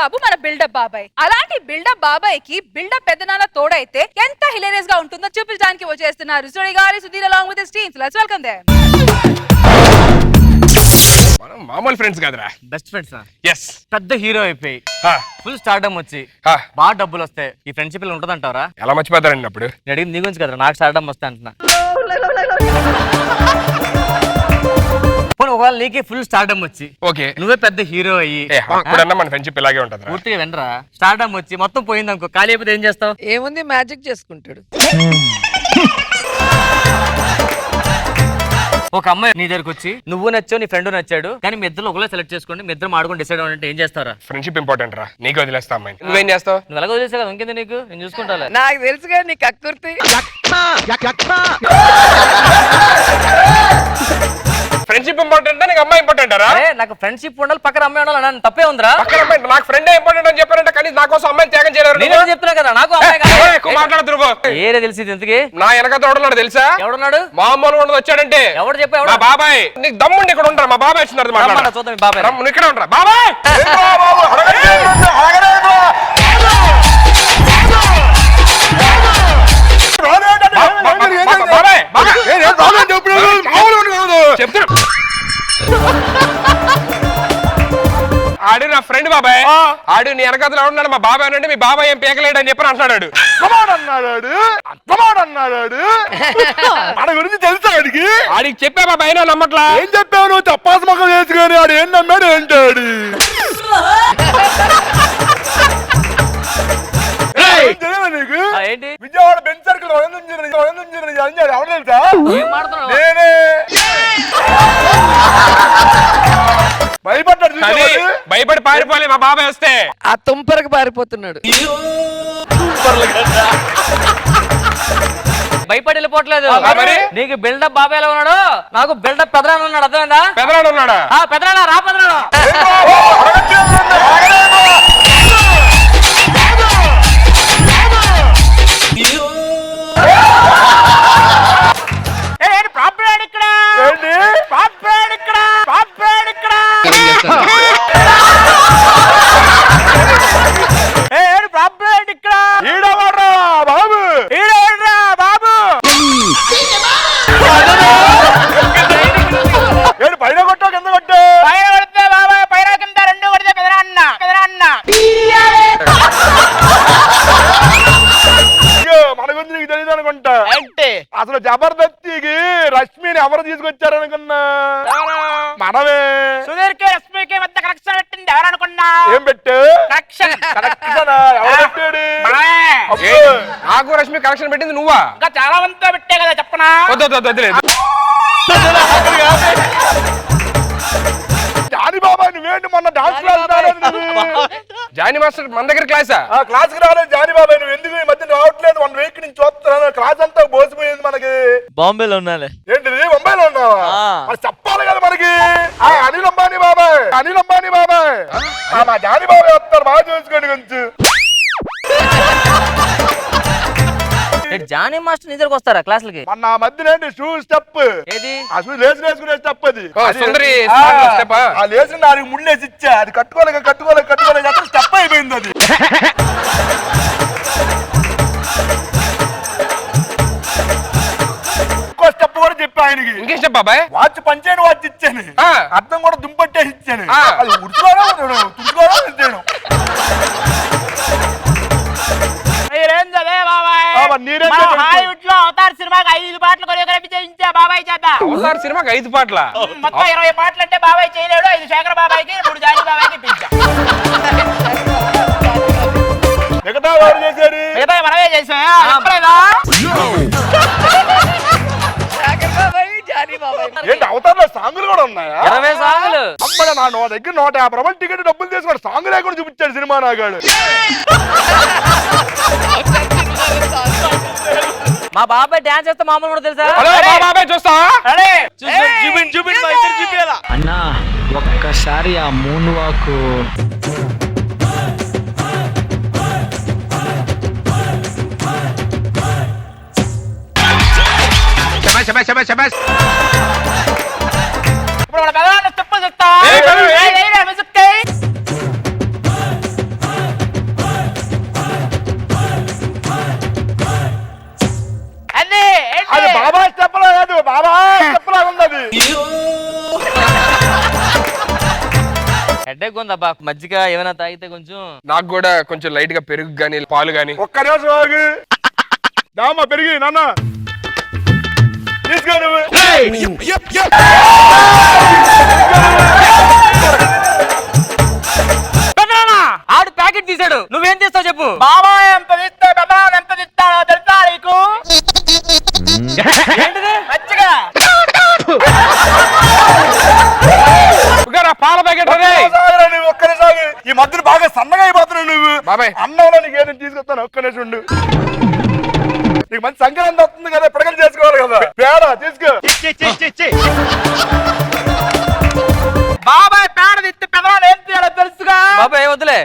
బాబు మన బిల్డప్ బాబాయ్. అలాంటి బిల్డప్ బాబాయ్ కి బిల్డప్ పెద్దనాన్న తోడైతే ఎంత హిలేరియస్ గా ఉంటుందో చూపించడానికి వచ్చేస్తున్నారు సుడి గారి Sudheer along with his team. So let's welcome them. మనం మామూలు ఫ్రెండ్స్ కాదురా, బెస్ట్ ఫ్రెండ్స్. ఎస్. పెద్ద హీరో అయిపోయి ఫుల్ స్టార్డమ్ వచ్చి బాగా డబ్బులు వస్తాయి, ఈ ఫ్రెండ్షిప్ లో ఉంటదంటావరా? ఎలా మర్చిపోతారండి అప్పుడు? నేను అడిగింది నీ గురించి కదరా, నాకు స్టార్డమ్ వస్తాయి అంటున్నా. ఒకవేళ నీకే ఫుల్ స్టార్డమ్ వచ్చి ఓకే నువ్వే పెద్ద హీరో అయ్యి అప్పుడన్నా మన ఫ్రెండ్షిప్ ఇలాగే ఉంటది. పూర్తిగా వినరా, స్టార్డమ్ వచ్చి మొత్తం పోయింది అనుకో, ఖాళీ అయిపోతే ఏం చేస్తావు? ఏముంది, మ్యాజిక్ చేసుకుంటాడు. ఒక అమ్మాయి నీ దగ్గరకు వచ్చి నువ్వు నచ్చావు, నీ ఫ్రెండ్ నచ్చాడు, కానీ మీ ఇద్దరు ఒకటే సెలెక్ట్ చేసుకోండి, మీ ఇద్దరు ఆడుకొని డిసైడ్ అవ్వాలంటే ఏం చేస్తారా? ఫ్రెండ్షిప్ ఇంపార్టెంట్ రా, నీకు వదిలేస్తా అమ్మాయి. నువ్వేం చేస్తావు? నువ్వు ఎలాగో వదిలేసా కదా, ఇంకేంది నీకు, నేను చూసుకుంటా. నాకు తెలుసుగా నీ కక్కుర్తి. ఫ్రెండ్షిప్ ఇంపార్టెంట్ నీకు అమ్మాయి ఇంపార్టెంట్ రా? నాకు ఫ్రెండ్షిప్ ఉండాలి, పక్కన అమ్మాయి ఉండాలి, నన్ను తప్పే ఉందిరా? పక్కన అమ్మాయి నాకు ఫ్రెండే ఇంపార్టెంట్ అని చెప్పారంటే కానీ నా కోసం అమ్మాయిని త్యాగం చేయలేరు. నేను చెప్తున్నా కదా, నాకు ఎక్కువ మాట్లాడుతురు. ఏరే తెలిసింది ఎందుకే? నా వెనక తోడున్నాడు తెలుసా? ఎవడున్నాడు? మామూలు ఉండదు వచ్చాడంటే. ఎవడు చెప్పా? మా బాబాయ్. నీకు దమ్ముండి ఇక్కడ ఉంటారు, మా బాబాయ్ వచ్చినారు. చూద్దాం మీ బాబాయ్. నువ్వు ఇక్కడ ఉంటారా బాబాయ్? ఆడు నా ఫ్రెండ్ బాబాయ్. ఆడు నీ వెనకతలో ఉన్నాడు, మా బాబాయ్ అంటే మీ బాబాయ్ ఏం పేకలేడు అని చెప్పని అంటున్నాడు. మన గురించి తెలుసా ఆడికి? ఆడికి చెప్పా బాబాయ్, నా నమ్మట్లా. ఏం చెప్పావు నువ్వు? తప్పాసు మొక్కలు వేసుకొని ఆడు ఏం నమ్మాడు ఏంటాడు? నీకు ఏంటి విజయవాడ బెంచ్ సర్కిల్ ఎవరు తెలుసా? నేనే. భయపడ్డాడు, భయపడి పారిపోలే మా బాబాయ్ వస్తే. ఆ తుంపరకు పారిపోతున్నాడు. భయపడి వెళ్ళిపోవట్లేదు. మరి నీకు బిల్డప్ బాబాయ్ ఎలా ఉన్నాడు, నాకు బిల్డప్ పెదరాడు ఉన్నాడు. అర్థమైందా? పెదరాడు ఉన్నాడా? పెదరాడా, రా పెదరాడు. పైన కొట్టా కింద కొట్టా? పైన కొడితే బాబాయ్, పైన కింద రెండు కొడితే పెదరా అన్న. మన గురించి నీకు తెలియదు అనుకుంటా. అంటే అసలు జబర్దస్తికి రష్మిని ఎవరు తీసుకొచ్చారనుకున్నా? మనమే. సుధీర్ కి రష్మికి మధ్య కనెక్షన్ పెట్టింది ఎవరు అనుకున్నా? ఏం పెట్టు? కనెక్షన్. ఎవరు పెట్టాడు? నాకు రష్మి కనెక్షన్ పెట్టింది నువ్వా? ఇంకా చాలా మందితో పెట్టే కదా, చెప్పనా? వద్దులేదు. జానీ బాబా నువ్వేంటి మొన్న డాన్స్ క్లాస్ రాలేదు? జానీ మాస్టర్ మన దగ్గర క్లాసా? క్లాస్ కి రాలేదు జానీ బాబా. నువ్వు ఎందుకు ఈ మధ్య రావట్లేదు? 1 వీక్ నుంచి చూస్తున్నాను. క్లాస్ అంతా బోసిపోయింది మనకి. బాంబేలో ఉన్నాలే. ఏంటిది, ముంబైలో ఉన్నావా? అది చెప్పాలి కదా మనకి. అనిల్ అంబానీ బాబాయ్ మా జానీ బాబాయ్ వస్తారు, బాగా చూసుకోండి కొంచెం. జానీ మాస్టర్ నీ దగ్గరకు వస్తారా క్లాసులకి? మొన్న మధ్యన షూ స్టెప్ ఏది? ఆ షూ లేచి వేసుకునే స్టెప్ అది. సుందరి ఆ లేచి దానికి ముళ్ళేసి ఇచ్చా, అది కట్టుకోలేక స్టెప్ అయిపోయింది అది. ఇంకో స్టెప్ కూడా చెప్పా ఆయనకి. ఇంకేం స్టెప్ బాబాయ్? వాచ్ పంచేను వాచ్ ఇచ్చాను, అర్థం కూడా దుంపట్టేసి ఇచ్చాను. అది ఉడుచుకోవడం మీరేం చదే బాబాయ్? హాలీవుడ్ లో అవతార్ సినిమాకి 5 పాటలు కొరియోగ్రఫీ చేయించా బాబాయ్ చేత. అవతార్ సినిమాకి 5 పాటల మొత్తం 20 పాటలు అంటే బాబాయ్ చేయలేడు. 5 శేఖర్ బాబాయ్కి, 3 జానీ బాబాయ్కి పిలిచా. మిగతా వాడు చేశారు, మిగతా మనమే చేసా. ఏంటి అవతారంలో సాంగులు కూడా ఉన్నాయా? 20 సాంగులు. అమ్మడా, నా దగ్గర 150 రూపాయలు టికెట్ డబ్బులు తీసుకొని సాంగ్ లేకుండా చూపించాడు సినిమా నాగాడు. మా బాబాయ్ డాన్స్ చేస్తే మామూలు కూడా తెలుసా? బాబాయ్ చూస్తా అన్నా ఒక్కసారి ఆ మూన్ వాక్. ఇప్పుడు మన పెదనాన్న స్టెప్పులు చెప్తా. హెడేక్ ఉందబ్బా, మజ్జిగ ఏమైనా తాగితే కొంచెం. నాకు కూడా కొంచెం లైట్ గా పెరుగు గానీ పాలు గానీ. ఒక్క నిమిషం ఆగు. దామా పెరిగి నాన్న తీసుకో నువ్వు. ఆడు ప్యాకెట్ తీసాడు, నువ్వేం చేస్తావు చెప్పు. బాబాయ్ ఎంత తీస్తే పెద్దనాన్న ఎంత తీస్తాడో తెలుసా నీకు? ఏంటిది? మజ్జిగ. పాల ప్యాకెట్ నువ్వు ఒక్క నిమిషం ఆగు. ఈ మధ్యన బాగా సన్నగా అయిపోతున్నావు నువ్వు. బాబాయ్ అన్నంలో నీకు ఏదైనా తీసుకొస్తాను, ఒక్క నిమిషం ఉండు. నీకు మంచి సంక్రాంతి వస్తుంది కదా, పిడకలు చేసుకోవాలి కదా. పేడ తీసుకో. బాబాయ్ పేడ తీస్తే పెద్దనాన్న ఏం తీయాలో తెలుసుగా? బాబాయ్ వద్దులే.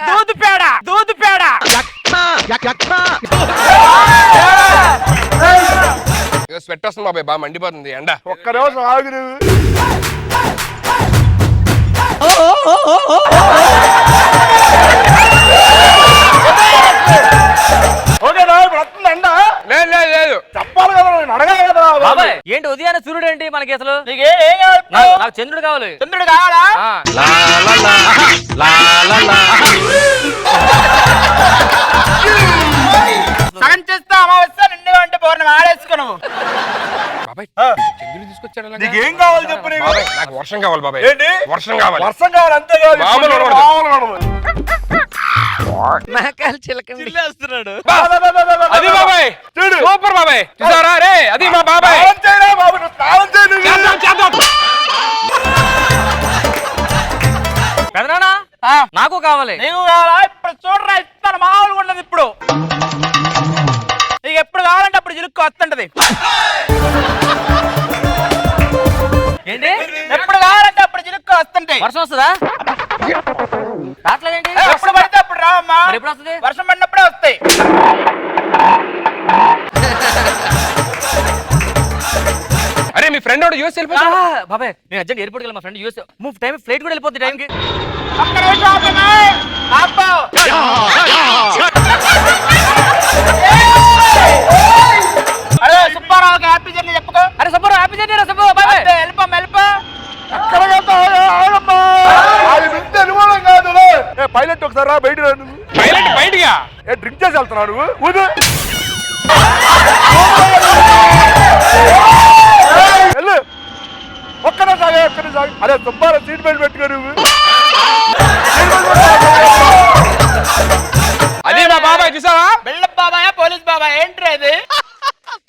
దూదు పేడ, దూదు పేడ. స్వెట్ వస్తుంది బాబాయ్, బాగా మండిపోతుంది ఎండ. ఒక్క నిమిషం ఆగు నువ్వు. ఓకేనా? ఇప్పుడు వస్తుంది ఎండ. లేదు లేదు లేదు, చెప్పాలి కదా, నేను అడగాలి కదా. బాబాయ్ ఏంటి ఉదయాన్నే సూర్యుడు ఏంటి మనకి అసలు? నీకు ఏం కావాలి ఇప్పుడు? నాకు చంద్రుడు కావాలి. చంద్రుడు కావాలా? ఆ. సగం చేస్తా అమావాస్య, నిండుగా ఉంటే పౌర్ణమి ఆడేసుకో నువ్వు. బాబాయ్ చంద్రుడు తీసుకొచ్చాడు అలాగా? నీకేం కావాలి చెప్పు నీకు. బాబాయ్ నాకు వర్షం కావాలి బాబాయ్. ఏంటి? వర్షం కావాలి. వర్షం కావాలి అంతే కాదు. మామూలు వాడకూడదు. మామూలు వాడకూడదు. మేకాలు చిలకండి. అది బాబాయ్ చూడు. సూపర్ బాబాయ్, చూసారా రే, అది మా బాబాయ్. స్నానం చేయరా బాబు, నువ్వు స్నానం చేయి నువ్వు. చేద్దాం, చేద్దాం. పెదనానా నాకు కావాలి. నీకు కావాలా? ఇప్పుడు చూడరా, ఇస్తాను. మామూలుగా ఉండదు ఇప్పుడు. నీకు ఎప్పుడు కావాలంటే అప్పుడు చిలుక్కు వస్తుంటది. ఏంటి? ఎప్పుడు కావాలంటే అప్పుడు చిలుక్కు వస్తుంటాయి. వర్షం వస్తుందా? రావట్లేదేంటి? ఎప్పుడు పడితే అప్పుడు రావమ్మా. మరి ఎప్పుడు వస్తుంది? వర్షం పడినప్పుడే వస్తాయి. అరే మీ ఫ్రెండ్ యూఎస్ వెళ్ళిపోతా. బాబాయ్ నేను అర్జెంట్ ఎయిర్పోర్ట్ వెళ్ళి మా ఫ్రెండ్ యూఎస్ టైం ఫ్లైట్ కూడా వెళ్ళిపోతుంది టైంకి. ఒక్క నిమిషం ఆపండి. ఆపు. అరే సుబ్బారావుకి హ్యాపీ జర్నీ చెప్పుకో. అరే సబ్బు హ్యాపీ జర్నీ రా సబ్బు. బాబాయ్ అంతే, వెళ్ళిపో వెళ్ళిపో. ఎక్కడ వెళ్తావు? ఆగమ్మా. అది వింటే అనుమానం కాదులే. ఏ పైలట్ ఒకసారి రా, బయట రా నువ్వు. పైలట్ బయటిగా ఏ డ్రింక్ చేసి వెళ్తున్నావు నువ్వు? ఊదు. వెళ్ళు. ఒక్కనే సాగే, ఒక్కనే సాగు. అరే సుబ్బారావు సీట్ బెల్ట్ పెట్టుకో నువ్వు. అది మా బాబాయ్, చూసావా? బిల్డప్ బాబాయ్, పోలీస్ బాబాయ్, ఏంట్రా ఇది?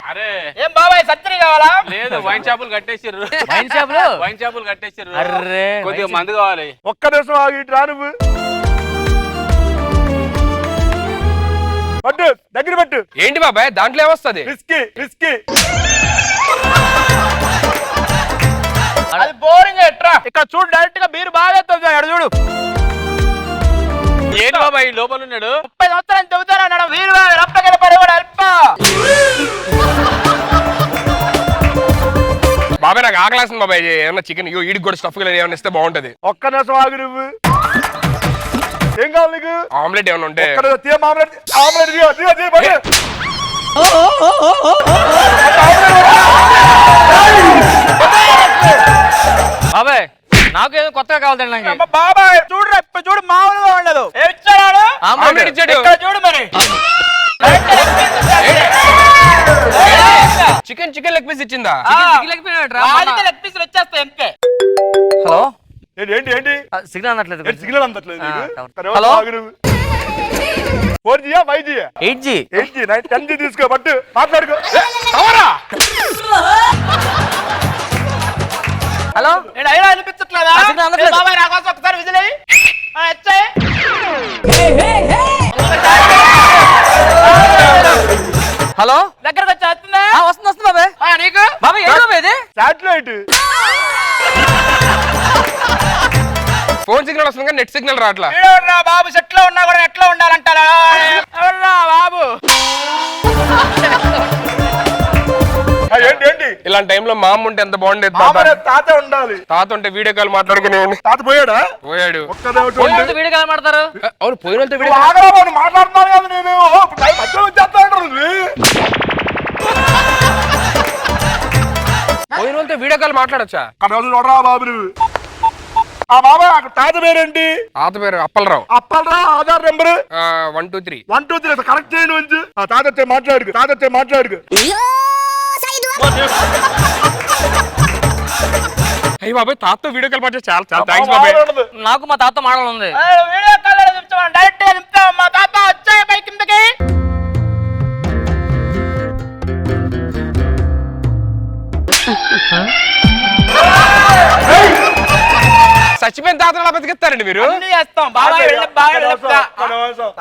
అరే ఏం బాబాయ్ సర్జరీ కావాలా? లేదు, వైన్ షాపులు కట్టేసిర్రు. వైన్ షాపులు? వైన్ షాపులు కట్టేసిర్రు. అర్రే కొద్దిగా మందు కావాలి. ఒక్క నిమిషం ఆగి ఇటు రా నువ్వు. పట్టు, దగ్గర పెట్టు. ఏంటి బాబాయ్ దాంట్లో ఏమొస్తుంది? Whisky, whisky. అది బోరింగ్ ఎట్రా. ఇక్కడ చూడు, డైరెక్ట్ గా బీరు బాగా ఎత్తుంది. అక్కడ చూడు. ఏంటి బాబాయ్ ఈ లోపల ఉన్నాడు? 30 సంవత్సరాలు చెబుతారా అన్నాడు. వీరు రప్పగల పడేవాడు అల్ప. బాబాయ్ నాకు ఆకలేస్తుంది బాబాయ్, ఏమన్నా చికెన్ ఈడికి కూడా స్టఫ్ ఏమైనా ఇస్తే బాగుంటది. ఒక్క నిమిషం ఆగు నువ్వు. ఏం కావాలి నీకు? ఆమ్లెట్ ఏమైనా ఉంటే. ఆమ్లెట్, ఆమ్లెట్ దిగో, దిగో, దిగో, పట్టు. బాబాయ్ నాకు ఏదో కొత్తగా కావాలి తినడానికి. అమ్మ బాబాయ్ చూడురా, ఇప్పుడు చూడు, మామూలుగా ఉండదు. ఏమి ఇచ్చాడు? ఆమ్లెట్ ఇచ్చాడు. ఇక్కడ చూడు మరి. చికెన్ లెగ్ పీస్ ఇచ్చిందా? లెగ్ పీసులు వచ్చేస్తాయి అంతే. హలో ఏంటి ఏంటి ఏంటి? సిగ్నల్ అందట్లేదు. సిగ్నల్ అందట్లేదు నీకు? అవును. ఒక్క నిమిషం హలో? ఆగు నువ్వు. 4G, 5G? 8G 8G, 10G తీసుకో, పట్టు, మాట్లాడుకో. హలో నేను అయినా అనిపించట్లేదా? ఆ సిగ్నల్ అందట్లేదు. బాబాయ్ నా కోసం ఒకసారి విజిల్ అయ్యి. వచ్చాయి. హలో దగ్గరకు వచ్చి వస్తుందా? వస్తుంది వస్తుంది బాబాయ్. నీకు బాబాయ్ ఏంటి బాబాయ్ ఇది? శాటిలైట్. ఫోన్ సిగ్నల్ వస్తుంది కానీ నెట్ సిగ్నల్ రావట్లా. వీడెవర్రా బాబు, సెట్లో ఉన్నా కూడా ఎట్లా ఉండాలంటారా? ఎవర్రా బాబు? ఏంటి ఏంటి? ఇలాంటి టైంలో మా అమ్మ ఉంటే ఎంత బాగుండేది మామ తాత. రేపు తాత ఉండాలి. తాత ఉంటే వీడియో కాల్ మాట్లాడుకునే తాత పోయాడా? పోయాడు. ఒక్క నిమిషం ఉండు. వీడియో కాల్ మాడతారు. అవును పోయిన వాళ్ళతో నువ్వు వీడియో ఆగరా బాబు, మాట్లాడుతున్నాను కదా నేను. మధ్యలో వచ్చేస్తా ఉంటారు నువ్వు. పోయిన వాళ్ళతో వీడియో కాల్ మాట్లాడొచ్చా? ఒక్క నిమిషం చూడరా బాబు నువ్వు. ఆ బాబాయ్ ఆ తాత పేరేంటి? తాత పేరు అప్పలరావు. అప్పలరా ఆధార్ నెంబర్ 1 2 3. 1 2 3 కరెక్ట్ చేయండి మంచి. ఆ తాత వచ్చే మాట్లాడుకు, తాత వచ్చే మాట్లాడుకు. అయ్యి బాబాయ్ తాతతో వీడియో కాల్ మాట్లాడి చాలా చాలా థ్యాంక్స్ బాబాయ్. నాకు మా తాత మాడలు ఉంది. వీడియో కాల్ చెప్తాం డైరెక్ట్ గా చెప్తాం మా తాత వచ్చాయి పై కిందకి. చచ్చిపోయిన తాతను అలా బతికిస్తారండి మీరు? అన్ని చేస్తాం బాబాయ్ బాగా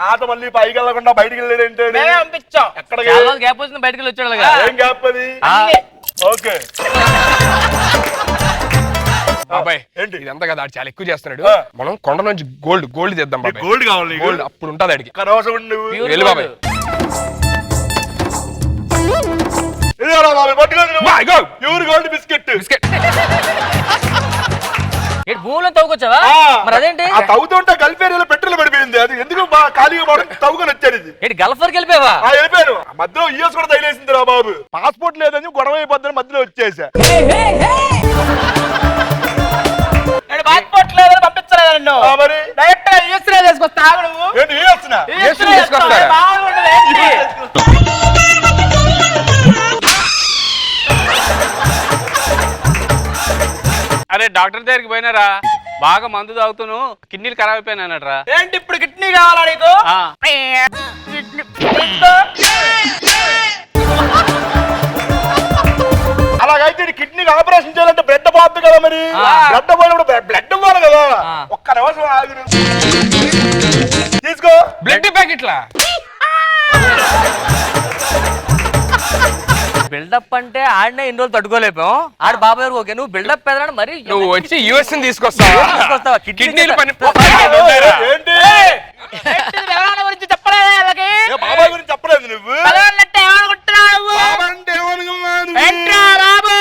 తాత మళ్ళీ పైకి వెళ్ళకుండా బయటికి వెళ్ళాడంటే మేమే పంపించాం. ఎక్కడికి? చాలా రోజులు గ్యాప్ వచ్చింది బయటకు వచ్చాడు అలాగా. ఏం గ్యాప్ అది? ఓకే బాబాయ్ ఏంటి? ఇదంతా కదా ఆడు చాలా ఎక్కువ చేస్తున్నాడు. ఆ. మనం కొండ నుంచి గోల్డ్ తెద్దాం బాబాయ్. గోల్డ్ కావాలి నీకు? గోల్డ్ అప్పుడు ఉంటది అడిగి. కనవసం ఉండు నువ్వు. Pure వెళ్ళు gold. బాబాయ్. ఇదిగోరా బాబాయ్, పట్టుకోండి నువ్వు. Boy, go. Pure gold biscuit. Biscuit. ఏంటి భూమిలో తవ్వుకొచ్చావా? మరి అదేంటి? ఆ తవ్వుతుంటే గల్ఫ్ ఏరియాలో పెట్రోల్ పడిపోయింది. అది ఎందుకు ఖాళీగా పడడం తవ్వుకొని వచ్చాడు ఇది. ఏంటి గల్ఫ్ వరకు వెళ్ళిపోయావా? వెళ్ళిపోయాను. ఆ మధ్యలో యూఎస్ కూడా తగిలేసింది రా బాబు. పాస్పోర్ట్ లేదని గొడవ అయిపోద్దని మధ్యలో వచ్చేసా. పాస్పోర్ట్ లేదని పంపించలేదు నన్ను. మరి డైరెక్ట్ గా యూఎస్ తీసుకొస్తా ఆగు నువ్వు. ఏంటి యూఎస్ నా? యూఎస్ తీసుకొస్తారా? బాగుండదు ఏంటి? అరే డాక్టర్ దగ్గరికి పోయినారా? బాగా మందు తాగుతాను కిడ్నీలు ఖరాబ్ అయిపోయినా అన్నట్రా. ఏంటి ఇప్పుడు కిడ్నీ కావాలా నీకు? అలాగైతే కిడ్నీకి ఆపరేషన్ చేయాలంటే బ్లడ్ పోతుంది కదా. మరి బ్లడ్ పోయినప్పుడు బ్లడ్ ఇవ్వాలి కదా. ఒక్క నిమిషం ఆగు నువ్వు. తీసుకో బ్లడ్ ప్యాకెట్లా? బిల్డప్ అంటే ఆడనే ఇన్ని రోజులు తట్టుకోలేపాం. ఆడ బాబాయ్ గారు ఓకే, నువ్వు బిల్డప్ పెదరాడు మరి నువ్వు వచ్చి యుఎస్ తీసుకొస్తావా? తీసుకొస్తావా? కిడ్నీలు పని ఏంటి? ఎవరైనా గురించి చెప్పలేదా వాళ్ళకి? బాబాయ్ గురించి చెప్పలేదు నువ్వు. పిల్లలంటే ఏమనుకుంటున్నావు నువ్వు? బాబాయ్ అంటే ఏమనుకున్నావు నువ్వు? ఏంట్రా బాబు?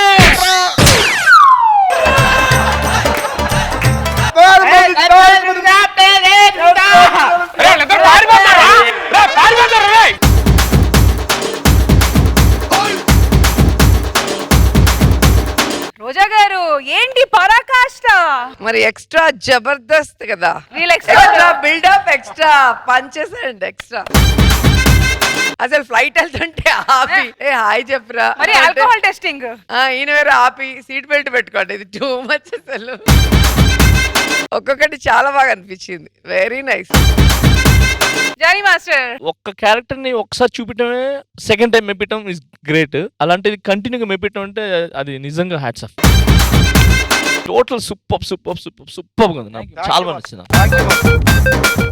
వాళ్ళిద్దరు పారిపోతారా? రా, పారిపోతారా రే? రోజా గారు ఏంటి పరాకాష్ట? మరి ఎక్స్ట్రా జబర్దస్త్ కదా. వీళ్ళు extra extra buildup, extra punches and extra. అసలు ఫ్లైట్ వెళ్తుంటే ఆపి ఏ హాయ్ చెప్పురా. మరి ఆల్కహాల్ టెస్టింగ్. ఈయన వేరే ఆపి సీట్ బెల్ట్ పెట్టుకోండి. ఇది టూ మచ్ అసలు. ఒక్కొక్కటి చాలా బాగా అనిపించింది. Very nice. జానీ మాస్టర్ ఒక్క క్యారెక్టర్ ని ఒకసారి చూపించడమే సెకండ్ టైం మెప్పటం ఇస్ గ్రేట్. అలాంటిది కంటిన్యూగా మెప్పటం అంటే అది నిజంగా హ్యాట్స్ ఆఫ్. టోటల్ సూపర్ గా ఉంది. నాకు చాలా బాగా నచ్చింది.